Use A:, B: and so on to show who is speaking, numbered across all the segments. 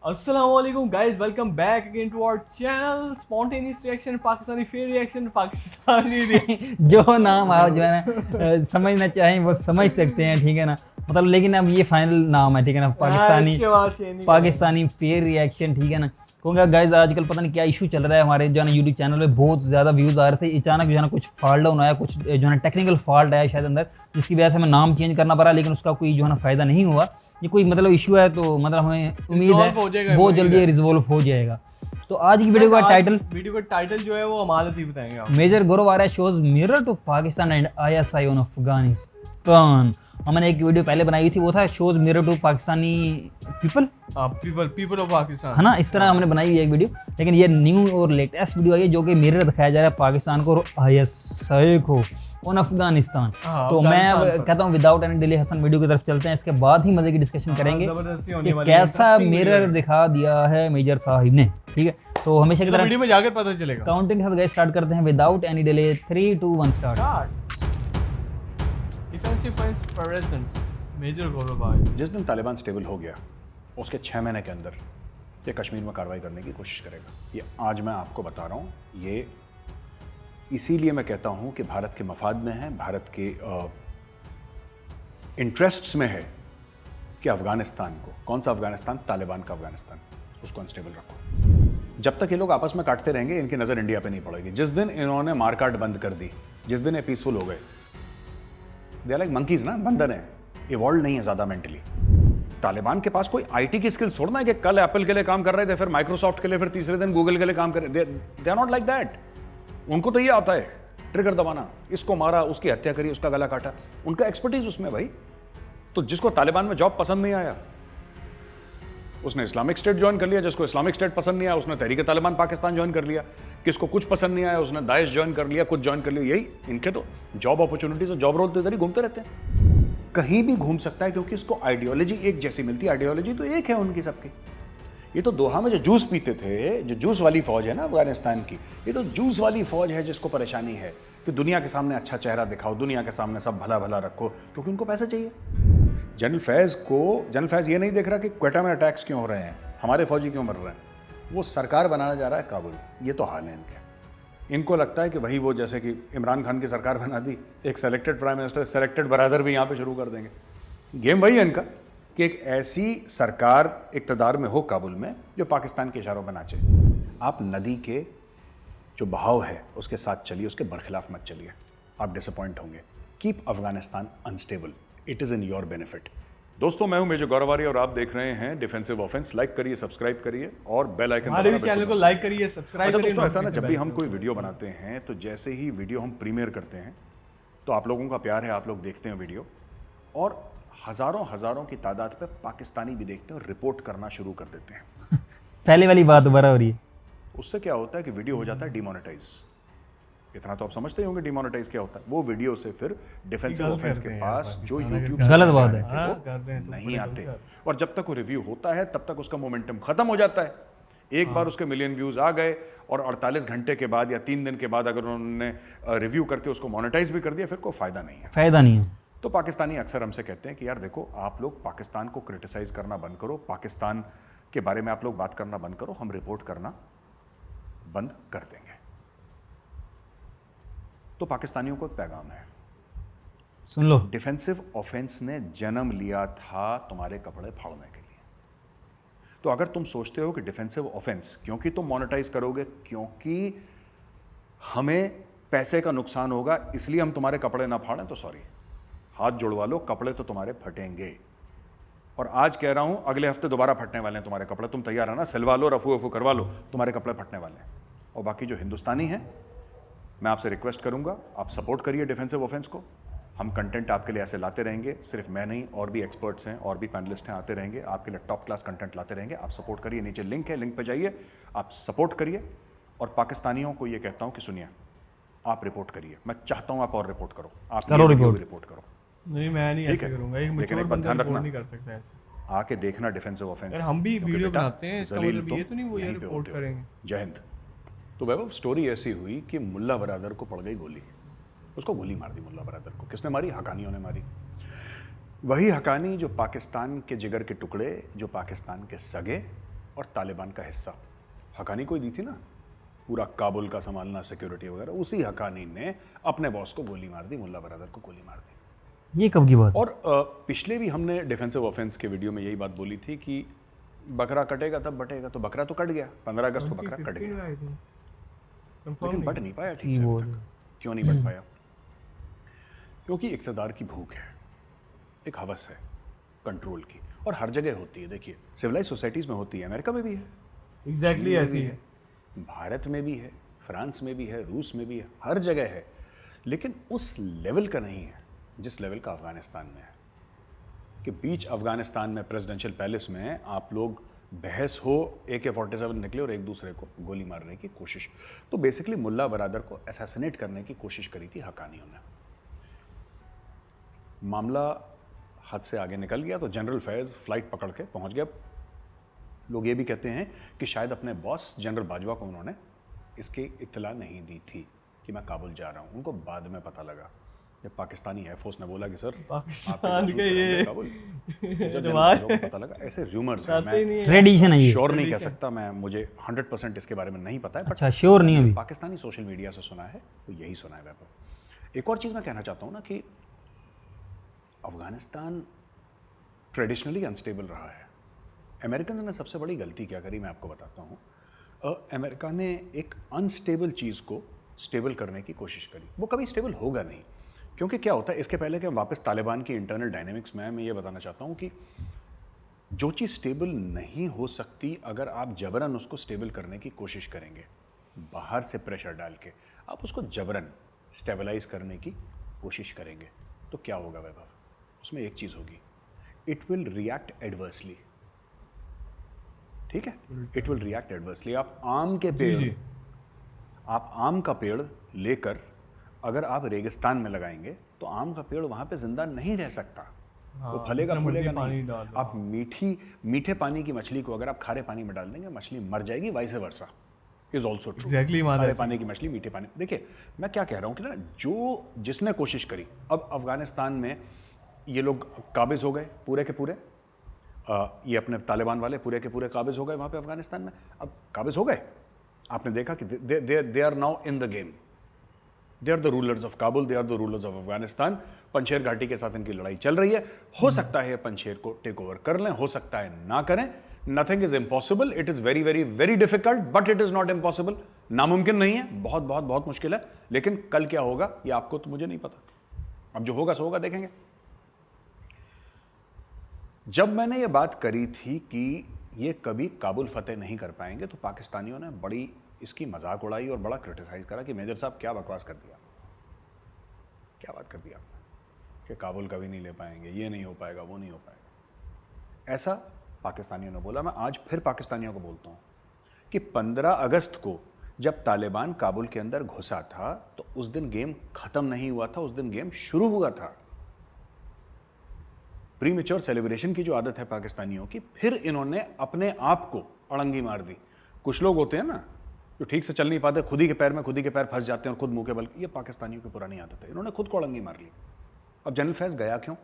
A: Assalamualaikum guys, welcome back again to our channel. Spontaneous reaction, Pakistani fair reaction, Pakistani
B: जो नाम आप जो है ना समझना चाहें वो समझ सकते हैं, ठीक है ना। मतलब लेकिन अब ये फाइनल नाम है, ठीक है ना। पाकिस्तानी
A: इसके बाद चेंज नहीं
B: पाकिस्तानी फेयर रिएक्शन, ठीक है ना। क्योंकि गाइज आजकल पता नहीं क्या इशू चल रहा है हमारे जो है ना यूट्यूब चैनल पे, बहुत ज़्यादा व्यूज़ आ रहे थे। अचानक जो है ना कुछ फॉल डाउन आया, कुछ जो है ना टेक्निकल फॉल्ट आया शायद अंदर, जिसकी वजह से हमें नाम चेंज करना पड़ा, लेकिन उसका कोई जो है ना फ़ायदा नहीं हुआ। ये कोई मतलब इशू है तो मतलब हमें उम्मीद
A: Resolve हो
B: है
A: जाएगा,
B: बहुत
A: उम्मीद
B: जल्दी
A: है।
B: रिजोल्व हो जाएगा। तो आज की वीडियो का टाइटल
A: वीडियो का टाइटल जो है वो अमानत ही बताएंगे आप।
B: मेजर गौरव आ रहा है, shows mirror to Pakistan and ISI on Afghanistan. हमने एक वीडियो पहले बनाई थी, वो था shows mirror to Pakistani people,
A: people of Pakistan,
B: है ना। इस तरह हमने बनाई हुई एक वीडियो, लेकिन ये न्यू और लेटेस्ट वीडियो आई है जो कि मिरर दिखाया जा रहा है पाकिस्तान को और आईएसआई को ऑन अफगानिस्तान। तो मैं अब कहता हूँ without any delay Hasan video की तरफ चलते हैं, इसके बाद ही मजे की डिस्कशन करेंगे
A: जबरदस्ती होने
B: कि
A: वाली है,
B: कैसा
A: interesting
B: मिरर
A: video है।
B: दिखा दिया है मेजर साहिब ने, ठीक है। तो हमेशा की
A: तो
B: तरह
A: वीडियो में जाकर पता चलेगा।
B: काउंटिंग के साथ गाइस स्टार्ट करते हैं without any delay. 3 2 1 start.
A: Defensive forest presence major Gaurav भाई।
C: जिस दिन तालिबान स्टेबल हो गया उसके 6 महीने के अंदर ये कश्मीर में कार्रवाई करने की कोशिश करेगा। ये आज मैं आपको बता रहा हूँ। ये इसीलिए मैं कहता हूँ कि भारत के मफाद में है, भारत के इंटरेस्ट्स में है कि अफगानिस्तान को, कौन सा अफगानिस्तान, तालिबान का अफगानिस्तान, उसको अनस्टेबल रखो। जब तक ये लोग आपस में काटते रहेंगे इनकी नज़र इंडिया पे नहीं पड़ेगी। जिस दिन इन्होंने मारकाट बंद कर दी, जिस दिन ये पीसफुल हो गए, दे आर लाइक मंकीज ना, बंदर है, इवॉल्व नहीं है ज़्यादा मेंटली। तालिबान के पास कोई आईटी की स्किल्स थोड़ा ना है कि कल एप्पल के लिए काम कर रहे थे, फिर माइक्रोसॉफ्ट के लिए, फिर तीसरे दिन गूगल के लिए काम कर रहे। They are not like that. उनको तो ये आता है ट्रिगर दबाना, इसको मारा, उसकी हत्या करी, उसका गला काटा, उनका एक्सपर्टीज उसमें भाई। तो जिसको तालिबान में जॉब पसंद नहीं आया उसने इस्लामिक स्टेट ज्वाइन कर लिया, जिसको इस्लामिक स्टेट पसंद नहीं आया उसने तहरीक तालिबान पाकिस्तान ज्वाइन कर लिया, किसको कुछ पसंद नहीं आया उसने दाइश ज्वाइन कर लिया, कुछ ज्वाइन कर लिया। यही इनके तो जॉब अपॉर्चुनिटीज और जॉब रोल तो इधर ही घूमते रहते हैं, कहीं भी घूम सकता है, क्योंकि इसको आइडियोलॉजी एक जैसी मिलती है। आइडियोलॉजी तो एक है उनकी सबकी। ये तो दोहा में जो जूस पीते थे, जो जूस वाली फौज है ना अफगानिस्तान की, ये तो जूस वाली फौज है जिसको परेशानी है कि दुनिया के सामने अच्छा चेहरा दिखाओ, दुनिया के सामने सब भला भला रखो, क्योंकि उनको पैसा चाहिए। जनरल फैज़ ये नहीं देख रहा कि क्वेटा में अटैक्स क्यों हो रहे हैं, हमारे फौजी क्यों मर रहे हैं, वो सरकार बनाना जा रहा है काबुल। ये तो हाल है इनके। इनको लगता है कि वही वो जैसे कि इमरान खान की सरकार बना दी, एक selected prime minister, selected Baradar भी यहाँ पे शुरू कर देंगे। गेम वही है इनका कि एक ऐसी सरकार इक़्तिदार में हो काबुल में जो पाकिस्तान के इशारों पर नाचे। आप नदी के जो बहाव है उसके साथ चलिए, उसके बरखिलाफ मत चलिए, आप डिसअपॉइंट होंगे। Keep Afghanistan unstable, it is in your benefit. दोस्तों मैं हूं मेजर गौरव आर्य और आप देख रहे हैं डिफेंसिव ऑफेंस। लाइक करिए, सब्सक्राइब करिए और बेल आइकन
A: हमारे भी चैनल को लाइक करिए, सब्सक्राइब
C: अच्छा
A: करिए।
C: दोस्तों, ऐसा ना जब भी हम कोई वीडियो बनाते हैं तो जैसे ही वीडियो हम प्रीमियर करते हैं तो आप लोगों का प्यार है, आप लोग देखते हैं वीडियो और हज़ारों हज़ारों की तादाद पे पाकिस्तानी भी देखते हैं और रिपोर्ट करना शुरू कर देते हैं।
B: पहले वाली बात दोबारा हो रही है।
C: उससे क्या होता है कि वीडियो हो जाता है डिमोनेटाइज। इतना तो आप समझते ही होंगे डिमोनेटाइज क्या होता है। वो वीडियो से फिर डिफेंसिव ऑफेंस के पास जो यूट्यूब
B: गलत बात है,
C: नहीं आते, और जब तक वो रिव्यू होता है तब तक उसका मोमेंटम खत्म हो जाता है। एक बार उसके मिलियन व्यूज आ गए और 48 घंटे के बाद या 3 दिन के बाद अगर उन्होंने रिव्यू करके उसको मोनेटाइज भी कर दिया, फिर कोई फायदा नहीं है।
B: फायदा नहीं है।
C: तो पाकिस्तानी अक्सर हमसे कहते हैं कि यार देखो, आप लोग पाकिस्तान को क्रिटिसाइज करना बंद करो, पाकिस्तान के बारे में आप लोग बात करना बंद करो, हम रिपोर्ट करना बंद कर देंगे। तो पाकिस्तानियों को एक पैगाम है,
B: सुन लो।
C: डिफेंसिव ऑफेंस ने जन्म लिया था तुम्हारे कपड़े फाड़ने के लिए। तो अगर तुम सोचते हो कि डिफेंसिव ऑफेंस क्योंकि तुम मोनेटाइज करोगे, क्योंकि हमें पैसे का नुकसान होगा इसलिए हम तुम्हारे कपड़े ना फाड़ें, तो सॉरी, हाथ जुड़वा लो, कपड़े तो तुम्हारे फटेंगे। और आज कह रहा हूं, अगले हफ्ते दोबारा फटने वाले हैं तुम्हारे कपड़े। तुम तैयार है ना, सिलवा लो, रफू वफू करवा लो, तुम्हारे कपड़े फटने वाले हैं। और बाकी जो हिंदुस्तानी हैं, मैं आपसे रिक्वेस्ट करूंगा, आप सपोर्ट करिए डिफेंसिव ऑफेंस को। हम कंटेंट आपके लिए ऐसे लाते रहेंगे, सिर्फ मैं नहीं, और भी एक्सपर्ट्स हैं, और भी पैनलिस्ट हैं, आते रहेंगे आपके लिए टॉप क्लास कंटेंट लाते रहेंगे। आप सपोर्ट करिए, नीचे लिंक है, लिंक पे जाइए, आप सपोर्ट करिए। और पाकिस्तानियों को ये कहता हूं कि सुनिए, आप रिपोर्ट करिए, मैं चाहता हूं आप और रिपोर्ट करो, आप
B: करो
C: रिपोर्ट करो।
A: नहीं, मैं नहीं ऐसे करूंगा, एक
C: लेकिन
A: मैच्योर
C: एक बात
A: बंदा
C: ध्यान
A: रिपोर्ट
C: रखना,
A: नहीं कर सकता ऐसे।
C: आके देखना डिफेंसिव ऑफेंस।
A: यार हम भी
C: क्योंकि
A: वीडियो
C: बेटा,
A: बनाते हैं, इसका
C: जलील
A: मतलब ये तो नहीं वो ये
C: यहीं पे
A: रिपोर्ट
C: होते हो।
A: करेंगे।
C: जय हिंद। तो वैभव, स्टोरी ऐसी हुई कि मुल्ला बरादर को पड़ गई गोली, उसको गोली मार दी मुल्ला बरादर को। किसने मारी? हकानियों ने मारी। वही हकानी जो पाकिस्तान के जिगर के टुकड़े, जो पाकिस्तान के सगे, और तालिबान का हिस्सा। हकानी कोई दी थी ना, पूरा काबुल का संभालना, सिक्योरिटी वगैरह, उसी हकानी ने अपने बॉस को गोली मार दी, मुल्ला बरादर को गोली मार दी।
B: ये कब की बात?
C: और पिछले भी हमने डिफेंसिव ऑफेंस के वीडियो में यही बात बोली थी कि बकरा कटेगा तब बटेगा, तो बकरा तो कट गया, 15 अगस्त को बकरा कट गया, लेकिन बट नहीं पाया ठीक से अभी तक। क्यों नहीं बट पाया? क्योंकि इक़्तिदार की भूख है, एक हवस है कंट्रोल की, और हर जगह होती है। देखिए सिविलाइज सोसाइटीज़ में होती है, अमेरिका में भी है,
A: एग्जैक्टली ऐसी है,
C: भारत में भी है, फ्रांस में भी है, रूस में भी है, हर जगह है, लेकिन उस लेवल का नहीं है जिस लेवल का अफगानिस्तान में है। कि बीच अफगानिस्तान में प्रेसिडेंशियल पैलेस में आप लोग बहस हो, AK-47 निकले और एक दूसरे को गोली मारने की कोशिश। तो बेसिकली मुल्ला बरादर को असैसिनेट करने की कोशिश करी थी हकानियों ने। मामला हद से आगे निकल गया तो जनरल फैज़ फ्लाइट पकड़ के पहुंच गया। लोग ये भी कहते हैं कि शायद अपने बॉस जनरल बाजवा को उन्होंने इसकी इत्तला नहीं दी थी कि मैं काबुल जा रहा हूँ। उनको बाद में पता लगा जब पाकिस्तानी एयरफोर्स ने बोला कि सर
A: पाकिस्तान के ये
C: काबुल, जब जनरल बाजवा को पता लगा। ऐसे रूमर्स हैं, मैं
B: ट्रेडिशन है ये,
C: श्योर नहीं कह सकता, मैं मुझे 100% इसके बारे में नहीं पता है, बट
B: अच्छा श्योर नहीं अभी।
C: पाकिस्तानी सोशल मीडिया से सुना है तो यही सुना है वैभव। एक और चीज़ मैं कहना चाहता हूँ ना कि अफगानिस्तान ट्रेडिशनली अनस्टेबल रहा है। अमेरिकन ने सबसे बड़ी गलती क्या करी मैं आपको बताता हूँ। अमेरिका ने एक अनस्टेबल चीज़ को स्टेबल करने की कोशिश करी। वो कभी स्टेबल होगा नहीं, क्योंकि क्या होता है, इसके पहले कि हम वापस तालिबान की इंटरनल डायनेमिक्स में मैं ये बताना चाहता हूँ कि जो चीज़ स्टेबल नहीं हो सकती, अगर आप जबरन उसको स्टेबल करने की कोशिश करेंगे, बाहर से प्रेशर डाल के आप उसको जबरन स्टेबलाइज करने की कोशिश करेंगे, तो क्या होगा वैभव? उसमें एक चीज़ होगी, इट विल रिएक्ट एडवर्सली। ठीक है, इट विल रिएक्ट एडवर्सली। आप आम के पेड़, आप आम का पेड़ लेकर अगर आप रेगिस्तान में लगाएंगे तो आम का पेड़ वहां पे जिंदा नहीं रह सकता। वो फलेगा फूलेगा नहीं। आप मीठे पानी की मछली को अगर आप खारे पानी में डाल देंगे, मछली मर जाएगी। Vice versa is also true. खारे पानी की मछली मीठे पानी। देखिए मैं क्या कह रहा हूँ कि ना, जो जिसने कोशिश करी, अब अफगानिस्तान में ये लोग काबिज हो गए पूरे के पूरे, ये अपने तालिबान वाले पूरे के पूरे काबिज हो गए वहाँ पे अफगानिस्तान में। अब काबिज हो गए, आपने देखा कि they are now in the game, they are the rulers of Kabul, they are the rulers of Afghanistan. Panjshir घाटी के साथ इनकी लड़ाई चल रही है। हो सकता है पंशेर को टेक ओवर कर लें, हो सकता है ना करें। Nothing is impossible, it is very very very difficult, but it is not impossible. नामुमकिन नहीं है, बहुत बहुत बहुत मुश्किल है, लेकिन कल क्या होगा ये आपको तो मुझे नहीं पता। अब जो होगा सो होगा, देखेंगे। जब मैंने ये बात करी थी कि ये कभी काबुल फतेह नहीं कर पाएंगे, तो पाकिस्तानियों ने बड़ी इसकी मजाक उड़ाई और बड़ा क्रिटिसाइज करा कि मेजर साहब क्या बकवास कर दिया, क्या बात कर दी आपने कि काबुल कभी नहीं ले पाएंगे, ये नहीं हो पाएगा, वो नहीं हो पाएगा। ऐसा पाकिस्तानियों ने बोला। मैं आज फिर पाकिस्तानियों को बोलता हूँ कि 15 अगस्त को जब तालिबान काबुल के अंदर घुसा था तो उस दिन गेम खत्म नहीं हुआ था, उस दिन गेम शुरू हुआ था। प्रीमेच्योर सेलिब्रेशन की जो आदत है पाकिस्तानियों की, फिर इन्होंने अपने आप को अड़ंगी मार दी। कुछ लोग होते हैं ना जो ठीक से चल नहीं पाते, खुद ही के पैर में खुद ही के पैर फंस जाते हैं और खुद मुंह के बल, ये पाकिस्तानियों की पुरानी आदत है। इन्होंने खुद को अड़ंगी मार ली। अब जनरल फैज़ गया क्यों?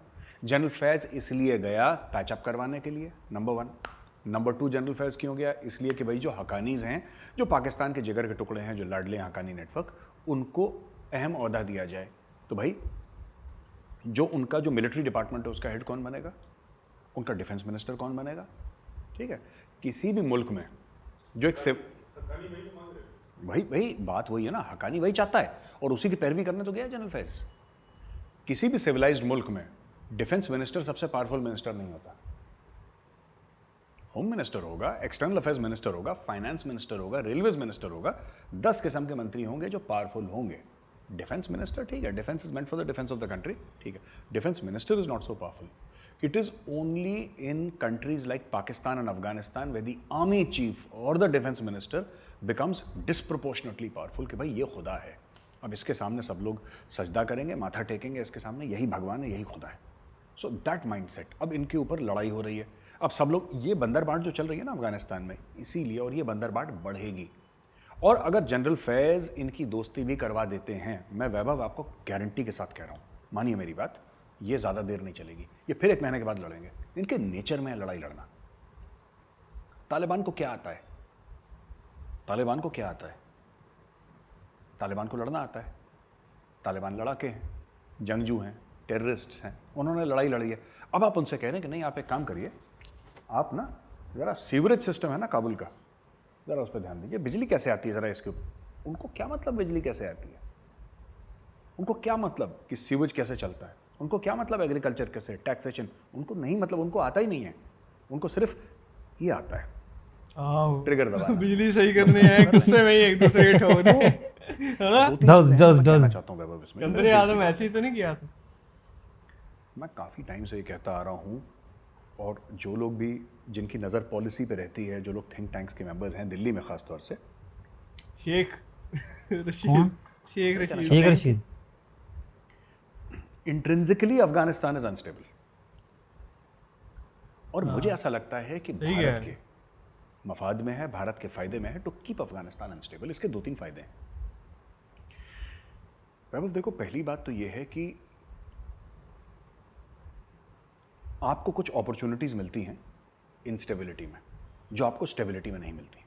C: जनरल फैज़ इसलिए गया पैचअप करवाने के लिए, नंबर 1। नंबर 2, जनरल फैज़ क्यों गया? इसलिए कि भाई जो हकानीज़ हैं, जो पाकिस्तान के जिगर के टुकड़े हैं, जो लाडले हकानी नेटवर्क, उनको अहम ओहदा दिया जाए। तो भाई जो उनका जो मिलिट्री डिपार्टमेंट है उसका हेड कौन बनेगा? उनका डिफेंस मिनिस्टर कौन बनेगा? ठीक है, किसी भी मुल्क में जो एक भाई बात वही है ना, हकानी वही चाहता है और उसी की पैरवी करने तो गया जनरल फैज़। किसी भी सिविलाइज्ड मुल्क में डिफेंस मिनिस्टर सबसे पावरफुल मिनिस्टर नहीं होता। होम मिनिस्टर होगा, एक्सटर्नल अफेयर्स मिनिस्टर होगा, फाइनेंस मिनिस्टर होगा, रेलवेज मिनिस्टर होगा, 10 किस्म के मंत्री होंगे जो पावरफुल होंगे। डिफेंस मिनिस्टर ठीक है, defence is meant for the defence of the country, ठीक है। Defence minister is not so powerful. It is only in countries like Pakistan and Afghanistan where the army chief or the defense minister becomes disproportionately powerful कि भाई ये खुदा है, अब इसके सामने सब लोग सजदा करेंगे, माथा टेकेंगे इसके सामने, यही भगवान है, यही खुदा है। सो दैट माइंडसेट, अब इनके ऊपर लड़ाई हो रही है। अब सब लोग, ये बंदरबाट जो चल रही है ना अफगानिस्तान में, इसीलिए, और ये बंदरबाट बढ़ेगी। और अगर जनरल फैज़ इनकी दोस्ती भी करवा देते हैं, मैं वैभव आपको गारंटी के साथ कह रहा हूँ, मानिए मेरी बात, ये ज़्यादा देर नहीं चलेगी, ये फिर 1 महीने के बाद लड़ेंगे। इनके नेचर में है लड़ाई लड़ना। तालिबान को क्या आता है? तालिबान को क्या आता है? तालिबान को लड़ना आता है। तालिबान लड़ाके हैं, जंगजू हैं, टेररिस्ट्स हैं, उन्होंने लड़ाई लड़ी है। अब आप उनसे कह रहे हैं कि नहीं, आप एक काम करिए, आप ना ज़रा सीवरेज सिस्टम है ना काबुल का, ज़रा उस पर ध्यान दीजिए, बिजली कैसे आती है ज़रा इसके ऊपर। उनको क्या मतलब बिजली कैसे आती है? उनको क्या मतलब कि सीवेज कैसे चलता है? उनको क्या मतलब एग्रीकल्चर कैसे, टैक्सेशन? उनको नहीं मतलब, उनको आता ही नहीं है। उनको सिर्फ ये आता है, ट्रिगर दबाना।
A: बिजली सही करनी है, गुस्से में ही एक दूसरे के ठोक दे, है ना?
C: कहना चाहता हूँ वैभव इसमें,
A: गंदरे आदम ऐसे ही तो नहीं किया था।
C: मैं काफ़ी टाइम से ये कहता आ रहा हूँ, और जो लोग भी जिनकी नज़र पॉलिसी पे रहती है, जो लोग थिंक टैंक्स के मेंबर्स हैं दिल्ली में ख़ास तौर से,
A: शेख
B: कौन?
A: Rashid
B: Rashid
C: intrinsically Afghanistan is unstable. और मुझे ऐसा लगता है कि
A: सही
C: भारत
A: है।
C: के मफाद में है, भारत के फायदे में है टू कीप अफगानिस्तान अनस्टेबल। इसके 2-3 फायदे हैं वैभव। देखो, पहली बात तो यह है कि आपको कुछ अपॉर्चुनिटीज मिलती हैं इंस्टेबिलिटी में, जो आपको स्टेबिलिटी में नहीं मिलती।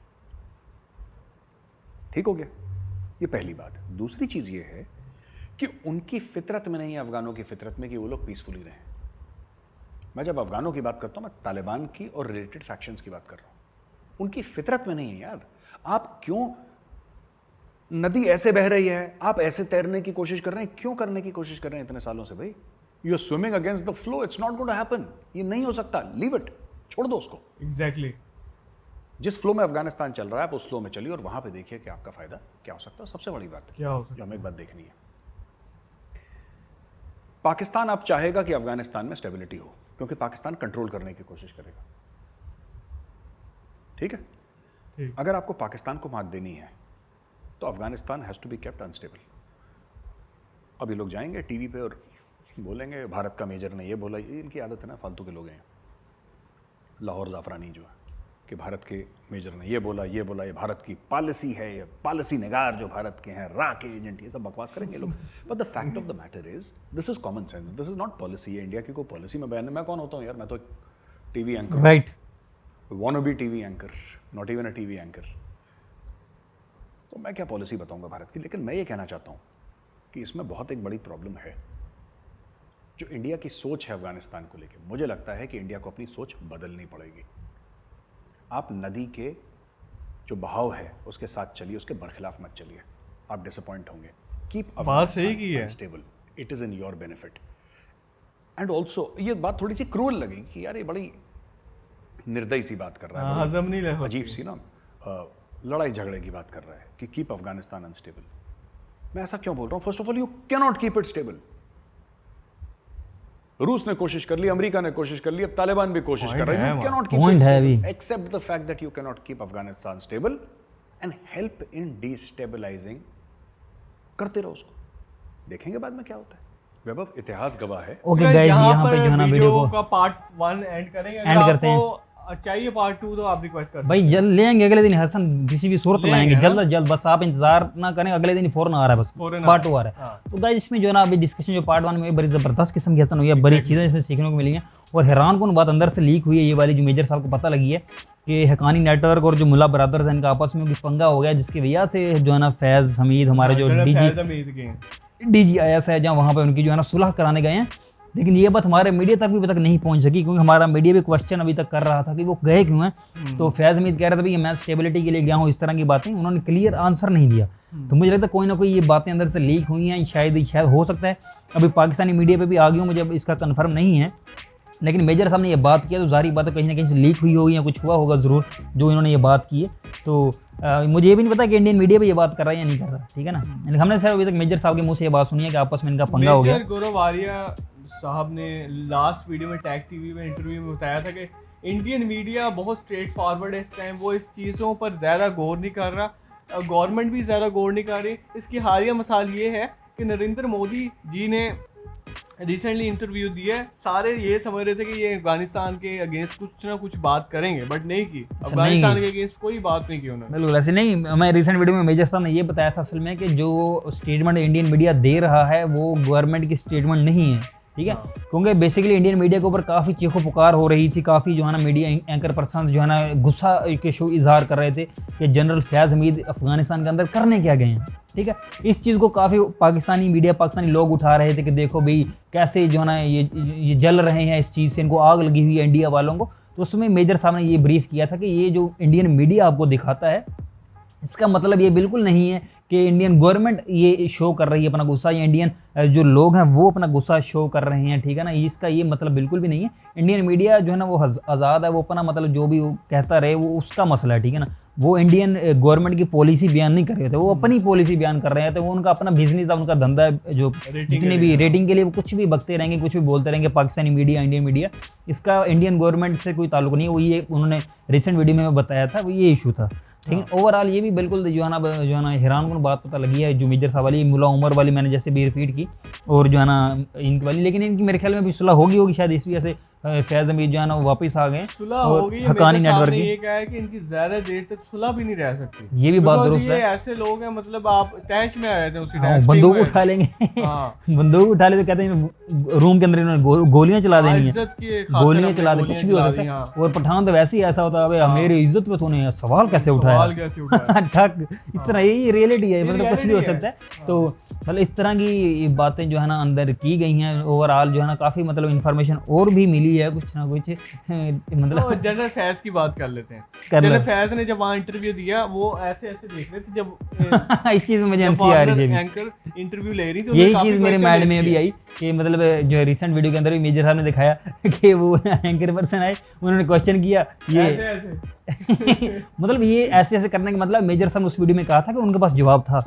C: ठीक हो गया, ये पहली बात। दूसरी चीज ये है कि उनकी फितरत में नहीं है, अफगानों की फितरत में, कि वो लोग पीसफुली रहें। मैं जब अफगानों की बात करता हूं, मैं तालिबान की और रिलेटेड फैक्शंस की बात कर रहा हूं। उनकी फितरत में नहीं है यार। आप क्यों, नदी ऐसे बह रही है, आप ऐसे तैरने की कोशिश कर रहे हैं, क्यों करने की कोशिश कर रहे हैं इतने सालों से भाई? You are swimming against the flow, it's not going to happen. ये नहीं हो सकता, लीव इट, छोड़ दो उसको।
A: एग्जैक्टली।
C: जिस फ्लो में अफगानिस्तान चल रहा है, आप उस फ्लो में चलिए और वहां पे देखिए कि आपका फायदा क्या हो सकता है। सबसे बड़ी बात
A: क्या हो सकता
C: जो हमें एक बात देखनी है, पाकिस्तान अब चाहेगा कि अफगानिस्तान में स्टेबिलिटी हो, क्योंकि पाकिस्तान कंट्रोल करने की कोशिश करेगा। ठीक है?
A: ठीक।
C: अगर आपको पाकिस्तान को मात देनी है तो Afghanistan has to be kept unstable. अब ये लोग जाएंगे टीवी पे और बोलेंगे भारत का मेजर ने ये बोला, ये इनकी आदत है ना, फालतू के लोग हैं। लाहौर जाफरानी जो है कि भारत के मेजर ने ये बोला, ये भारत की पॉलिसी है, ये पॉलिसी निगार जो भारत के हैं, रा के एजेंट, ये सब बकवास करेंगे लोग। But the fact of the matter is, this is common sense, this is not policy. है इंडिया की कोई पॉलिसी में बयान। मैं कौन होता हूँ यार? मैं तो TV anchor,
B: right.
C: wannabe TV anchor, not even a TV anchor. तो मैं क्या पॉलिसी बताऊंगा भारत की? लेकिन मैं ये कहना चाहता हूं कि इसमें बहुत एक बड़ी प्रॉब्लम है, जो इंडिया की सोच है अफगानिस्तान को लेकर। मुझे लगता है कि इंडिया को अपनी सोच बदलनी पड़ेगी। आप नदी के जो बहाव है उसके साथ चलिए, उसके बरखिलाफ मत चलिए, आप डिसअपॉइंट होंगे। कीप
A: बात सही की है।
C: Stable, it is in your benefit. And also ये बात थोड़ी सी क्रूअल लगी कि यार ये बड़ी निर्दयी सी बात कर रहा है,
A: हजम नहीं ले
C: अजीब सी ना, लड़ाई झगड़े की बात कर रहा है कि कीप अफगानिस्तान अनस्टेबल। मैं ऐसा क्यों बोल रहा हूं? First of all, you can not keep it stable. रूस ने कोशिश कर ली, अमेरिका ने कोशिश कर ली, अब तालिबान भी कोशिश कर रहा है। You can not keep it stable except the fact that you can not keep Afghanistan stable and help in destabilising. करते रहो उसको, देखेंगे बाद में क्या होता है। वैभव, इतिहास गवाह है।
B: ओके गाइस, यहाँ पे जो है ना वीडियो
A: का पार्ट 1 एंड करेंगे।
B: एंड करते हैं।
A: चाहिए पार्ट 2 तो आप रिक्वेस्ट कर सकते
B: भाई जल्द ले आएंगे, अगले दिन हसन किसी भी सूरत में
A: ले
B: आएंगे,
A: आएंगे,
B: जल्द से जल्द। बस आप इंतजार ना करें, अगले दिन फौरन आ रहा है, बस
A: फौरन आ
B: पार्ट
A: रहा
B: 2 आ रहा है। तो गाइस इसमें जो है ना अभी डिस्कशन जो पार्ट 1 में बड़ी जबरदस्त किस्म की हसन हुई है, बड़ी चीज़ें इसमें सीखने को मिली हैं। और हैरान कौन बात अंदर से लीक हुई है, ये वाली जो मेजर साहब को पता लगी है कि हकानी नेटवर्क और जो मुल्ला ब्रदर्स हैं इनका आपस में कुछ पंगा हो गया, जिसकी वजह से जो है ना फैज़ हमीद हमारे जो DGIS है, जहाँ वहाँ पे उनकी जो है ना सुलह कराने गए हैं। लेकिन ये बात हमारे मीडिया तक भी अभी तक नहीं पहुंच सकी, क्योंकि हमारा मीडिया भी क्वेश्चन अभी तक कर रहा था कि वो गए क्यों हैं। तो फैज़ हमीद कह रहे थे भाई मैं स्टेबिलिटी के लिए गया हूँ, इस तरह की बातें उन्होंने क्लियर आंसर नहीं दिया। तो मुझे लगता है कोई ना कोई ये बातें अंदर से लीक हुई हैं, शायद हो सकता है अभी पाकिस्तानी मीडिया पे भी आ गई हूँ, मुझे अब इसका कन्फर्म नहीं है। लेकिन मेजर साहब ने ये बात किया तो जारी बात है कहीं ना कहीं से लीक हुई होगी या कुछ हुआ होगा ज़रूर जो इन्होंने ये बात की है। तो मुझे ये भी नहीं पता कि इंडियन मीडिया पे ये बात कर रहा है या नहीं कर रहा, ठीक है ना। लेकिन हमने सर अभी तक मेजर साहब के मुंह से ये बात सुनी है कि आपस में इनका पंगा हो गया।
A: गौरव आर्या साहब ने लास्ट वीडियो में टैग टीवी में इंटरव्यू में बताया था कि इंडियन मीडिया बहुत स्ट्रेट फॉरवर्ड है इस टाइम, वो इस चीज़ों पर ज़्यादा गौर नहीं कर रहा, गवर्नमेंट भी ज़्यादा गौर नहीं कर रही। इसकी हालिया मिसाल ये है कि नरेंद्र मोदी जी ने रिसेंटली इंटरव्यू दिया है, सारे ये समझ रहे थे कि ये अफगानिस्तान के अगेंस्ट कुछ ना कुछ बात करेंगे, बट नहीं की। अफगानिस्तान के अगेंस्ट कोई बात नहीं की उन्होंने।
B: बिल्कुल ऐसे नहीं। मैं रिसेंट वीडियो में मेजर साहब ने ये बताया था असल में कि जो स्टेटमेंट इंडियन मीडिया दे रहा है वो गवर्नमेंट की स्टेटमेंट नहीं है, ठीक है। क्योंकि बेसिकली इंडियन मीडिया के ऊपर काफ़ी चीखों पुकार हो रही थी, काफ़ी जो है ना मीडिया एंकर पर्सन जो है ना गुस्सा के शो इजहार कर रहे थे कि जनरल फयाज हमीद अफगानिस्तान के अंदर करने क्या गए हैं, ठीक है। इस चीज़ को काफ़ी पाकिस्तानी मीडिया, पाकिस्तानी लोग उठा रहे थे कि देखो भाई कैसे जो है ना ये जल रहे हैं इस चीज़ से, इनको आग लगी हुई है इंडिया वालों को। तो उसमें मेजर साहब ने ये ब्रीफ किया था कि ये जो इंडियन मीडिया आपको दिखाता है, इसका मतलब ये बिल्कुल नहीं है कि इंडियन गवर्नमेंट ये शो कर रही है अपना गुस्सा, या इंडियन जो लोग हैं वो अपना गुस्सा शो कर रहे हैं, ठीक है ना। इसका ये मतलब बिल्कुल भी नहीं है। इंडियन मीडिया जो है ना वो आज़ाद है, वो अपना मतलब जो भी वो कहता रहे वो उसका मसला है, ठीक है ना। वो इंडियन गवर्नमेंट की पॉलिसी बयान नहीं कर रहे थे, वो अपनी पॉलिसी बयान कर रहे थे, वो उनका अपना बिजनेस है, उन्नका धंधा है, जो जितने भी रेटिंग के लिए वो कुछ भी बकते रहेंगे, कुछ भी बोलते रहेंगे। पाकिस्तानी मीडिया, इंडियन मीडिया, इसका इंडियन गवर्नमेंट से कोई ताल्लुक नहीं है। वो ये उन्होंने रिसेंट वीडियो में बताया था, वो ये इशू था। लेकिन ओवरऑल ये भी बिल्कुल जो है ना हैरान कुन बात पता लगी है, जो मेजर साहब वाली मुल्ला उमर वाली मैंने जैसे भी रिपीट की, और जो है ना इनकी वाली, लेकिन इनकी मेरे ख्याल में भी सुलह होगी शायद, इस वजह से फैज़ हमीद जो है ना वो वापस आ गए।
A: सुलह होगी,
B: हकानी नेटवर्क की
A: ये कहा है कि इनकी ज्यादा देर तक सुलह भी नहीं रह सकती।
B: ये भी बात दुरुस्त
A: ये
B: है।
A: ऐसे लोग हैं, मतलब आप टैच में आए थे उसी
B: हाँ, बंदूक उठा लेंगे बंदूक उठा ले तो कहते हैं रूम के अंदर इन्होंने गोलियां चला देनी है, गोलियां चला दे, कुछ भी हो सकता है। और पठान तो वैसे ही ऐसा होता है, मेरी इज्जत पे तूने सवाल कैसे उठाया, ठक, इस तरह यही रियलिटी है, मतलब कुछ भी हो सकता है। तो मतलब इस तरह की बातें जो है ना अंदर की गई हैं। ओवरऑल जो है ना काफ़ी मतलब इन्फॉर्मेशन और भी मिली है कुछ ना कुछ मतलब।
A: जनरल फैज की बात कर लेते हैं। जनरल फैज ने जब वहाँ इंटरव्यू दिया, वो ऐसे ऐसे देख रहे थे जब
B: इस चीज़ में मुझे एजेंसी आ रही है,
A: एंकर इंटरव्यू ले रही थी,
B: यही चीज़ मेरे माइंड में भी आई कि मतलब जो रिसेंट वीडियो के अंदर भी मेजर साहब ने दिखाया कि वो एंकर पर्सन आए, उन्होंने क्वेश्चन किया ये मतलब ये ऐसे ऐसे करने का मतलब मेजर साहब ने उस वीडियो में कहा था कि उनके पास जवाब था,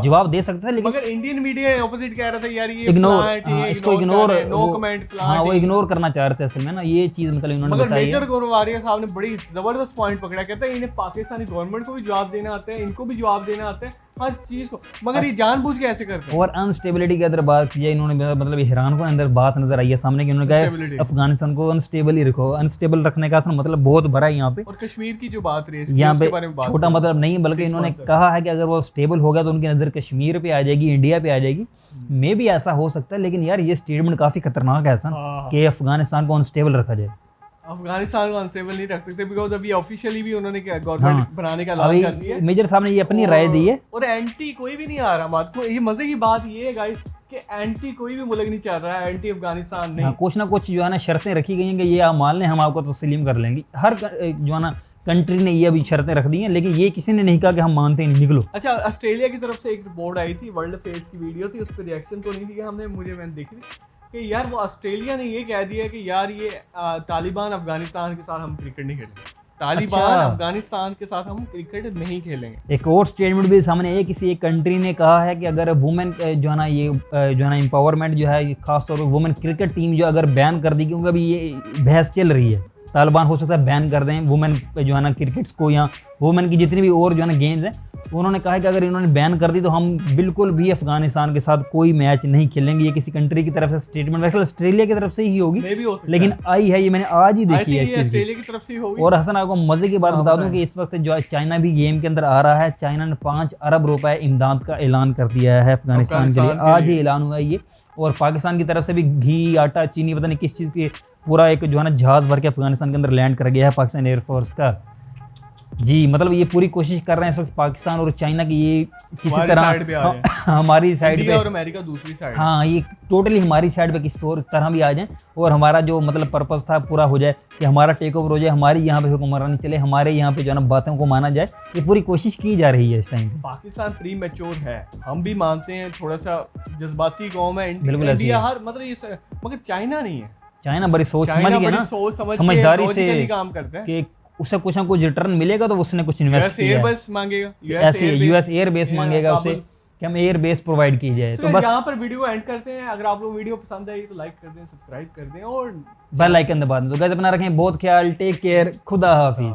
B: जवाब दे सकता था, लेकिन
A: मगर इंडियन मीडिया ऑपोजिट कह रहा था यार ये
B: इग्नोर, इसको इग्नोर,
A: नो कमेंट,
B: हाँ वो इग्नोर करना चाह रहे थे असल में ना, ये चीज़ मतलब इन्होंने बताई है।
A: मेजर गोरवारिया साहब ने बड़ी जबरदस्त पॉइंट पकड़ा, कहता है इन्हें पाकिस्तानी गवर्नमेंट को भी जवाब देना आता है, इनको भी जवाब देना आता है, हर चीज को, मगर ये जानबूझ के ऐसे करते हैं।
B: और अनस्टेबिलिटी के अंदर बात की है इन्होंने, मतलब हैरान को अंदर बात नजर आई है सामने कि उन्होंने कहा अफगानिस्तान को अनस्टेबल ही रखो। अनस्टेबल रखने का असल मतलब बहुत बड़ा है यहाँ पे,
A: और कश्मीर की जो बात रही है
B: यहाँ पे छोटा मतलब नहीं, बल्कि इन्होंने कहा है कि अगर वो स्टेबल हो गया तो उनकी नजर कश्मीर पे आ जाएगी, इंडिया पे आ जाएगी। मे भी ऐसा हो सकता है, लेकिन यार ये स्टेटमेंट काफी खतरनाक है कि अफगानिस्तान को अनस्टेबल रखा जाए।
A: अफगानिस्तान को अनस्टेबल नहीं रख सकते, बिकॉज अभी ऑफिशियली भी उन्होंने क्या गवर्नमेंट बनाने का ऐलान कर दिया है।
B: मेजर साहब ने ये अपनी राय दी है,
A: और एंटी कोई भी नहीं आ रहा। बात को ये मजे की बात ये है गाइस कि एंटी कोई भी मुल्क नहीं चल रहा है, एंटी अफगानिस्तान नहीं।
B: कुछ ना कुछ जो है ना शर्तें रखी गई हैं कि ये आप मान लें, हम आपको तस्लीम कर लेंगे। हर जो है ना कंट्री ने ये अभी शर्तें रख दी हैं, लेकिन ये किसी ने नहीं कहा कि हम मानते हैं, निकलो।
A: अच्छा, ऑस्ट्रेलिया की तरफ से एक रिपोर्ट आई थी, वर्ल्ड फेस की वीडियो थी, उस पर रिएक्शन तो नहीं दिया हमने, मैंने देखी कि यार वो ऑस्ट्रेलिया ने ये कह दिया कि यार ये तालिबान अफगानिस्तान के साथ हम क्रिकेट नहीं खेलेंगे, तालिबान अफगानिस्तान के साथ हम क्रिकेट नहीं खेलेंगे।
B: एक और स्टेटमेंट भी सामने है, किसी एक कंट्री ने कहा है कि अगर वुमेन जो है ना ये जो है ना एम्पावरमेंट जो है, खासतौर पर वुमेन क्रिकेट टीम जो अगर बैन कर दी, क्योंकि अभी ये बहस चल रही है, तालिबान हो सकता है बैन कर दें वुमेन जो है ना क्रिकेट्स को, या वुमेन की जितनी भी और जो है ना गेम्स हैं। उन्होंने कहा कि अगर इन्होंने बैन कर दी तो हम बिल्कुल भी अफगानिस्तान के साथ कोई मैच नहीं खेलेंगे। ये किसी कंट्री की तरफ से स्टेटमेंट, वैसे ऑस्ट्रेलिया की तरफ से ही होगी, लेकिन आई है, ये मैंने आज ही देखी है इस चीज़
A: ऑस्ट्रेलिया की तरफ से होगी।
B: और हसन आपको मजे की बात बता दूं कि इस वक्त जो चाइना भी गेम के अंदर आ रहा है। चाइना ने 5 अरब रुपए इमदाद का ऐलान कर दिया है अफगानिस्तान के लिए, आज ही ऐलान हुआ है ये। और पाकिस्तान की तरफ से भी घी, आटा, चीनी, पता नहीं किस चीज़ की पूरा एक जो है ना जहाज़ भर के अफगानिस्तान के अंदर लैंड कर गया है पाकिस्तान एयरफोर्स का। जी, मतलब ये पूरी कोशिश कर रहे हैं इस वक्त पाकिस्तान और चाइना की ये किसी तरह हमारी साइड पे,
A: और अमेरिका दूसरी साइड,
B: हाँ ये टोटली हमारी साइड पे किसी और तरह भी आ जाए, और हमारा जो मतलब पर्पस था पूरा हो जाए कि हमारा टेक ओवर हो जाए, हमारी यहाँ पे हुक्मरानी चले, हमारे यहाँ पे जो है ना बातों को माना जाए। ये पूरी कोशिश की जा रही है इस टाइम पे।
A: पाकिस्तान प्री मैच्योर है, हम भी मानते हैं, थोड़ा सा जज्बाती कौम है
B: बिल्कुल
A: इंडिया, हर मतलब ये, मगर चाइना नहीं है।
B: चाइना बड़ी सोच समझ के ना, समझदारी से काम करता है कि उसे कुछ ना कुछ रिटर्न मिलेगा तो उसने कुछ इन्वेस्ट किया है। ऐसे यूएस एयर बेस मांगेगा उसे कि हम एयर बेस प्रोवाइड की जाए। तो बस यहाँ
A: पर वीडियो एंड करते हैं। अगर आप लोग वीडियो पसंद आई तो लाइक कर दें, सब्सक्राइब कर दें और
B: बेल आइकन दबा दें। तो गाइस अपना रखें बहुत ख्याल, टेक केयर, खुदा हाफिज।